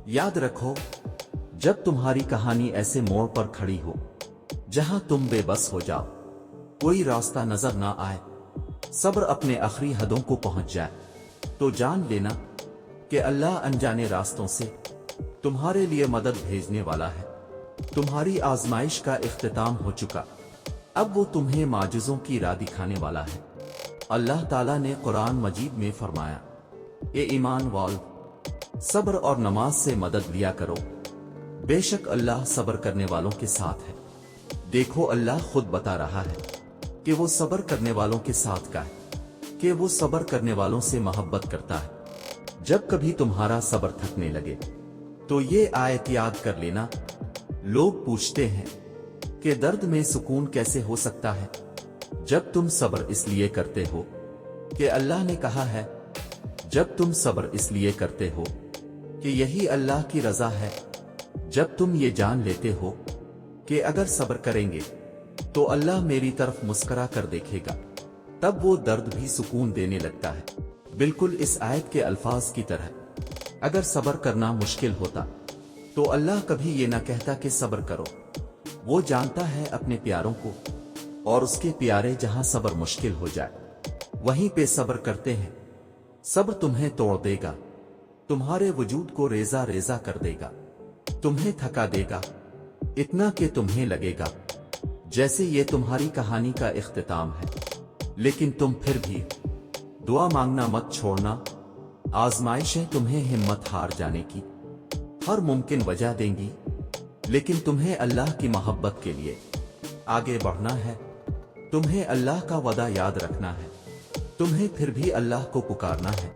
याद रखो, जब तुम्हारी कहानी ऐसे मोड़ पर खड़ी हो जहां तुम बेबस हो जाओ, कोई रास्ता नजर ना आए, सब्र अपने आखिरी हदों को पहुंच जाए, तो जान लेना कि अल्लाह अनजाने रास्तों से तुम्हारे लिए मदद भेजने वाला है। तुम्हारी आजमाइश का इख्तिताम हो चुका, अब वो तुम्हें माजिज़ों की राह दिखाने वाला है। अल्लाह ताला ने कुरान मजीद में फरमाया, ए ईमान वालो, सब्र और नमाज से मदद लिया करो, बेशक अल्लाह सब्र करने वालों के साथ है। देखो, अल्लाह खुद बता रहा है कि वो सब्र करने वालों के साथ का है, कि वो सब्र करने वालों से मोहब्बत करता है। जब कभी तुम्हारा सब्र थकने लगे तो ये आयत याद कर लेना। लोग पूछते हैं कि दर्द में सुकून कैसे हो सकता है, जब तुम सब्र इसलिए करते हो कि अल्लाह ने कहा है, जब तुम सब्र इसलिए करते हो कि यही अल्लाह की रजा है, जब तुम ये जान लेते हो कि अगर सब्र करेंगे तो अल्लाह मेरी तरफ मुस्कुरा कर देखेगा, तब वो दर्द भी सुकून देने लगता है। बिल्कुल इस आयत के अल्फाज की तरह, अगर सब्र करना मुश्किल होता तो अल्लाह कभी ये ना कहता कि सब्र करो। वो जानता है अपने प्यारों को, और उसके प्यारे जहां सब्र मुश्किल हो जाए वहीं पे सब्र करते हैं। सब्र तुम्हें तोड़ देगा, तुम्हारे वजूद को रेजा रेजा कर देगा, तुम्हें थका देगा, इतना कि तुम्हें लगेगा जैसे ये तुम्हारी कहानी का इख्तिताम है। लेकिन तुम फिर भी दुआ मांगना मत छोड़ना। आजमाइशें तुम्हें हिम्मत हार जाने की हर मुमकिन वजह देंगी, लेकिन तुम्हें अल्लाह की मोहब्बत के लिए आगे बढ़ना है। तुम्हें अल्लाह का वदा याद रखना है, तुम्हें फिर भी अल्लाह को पुकारना है।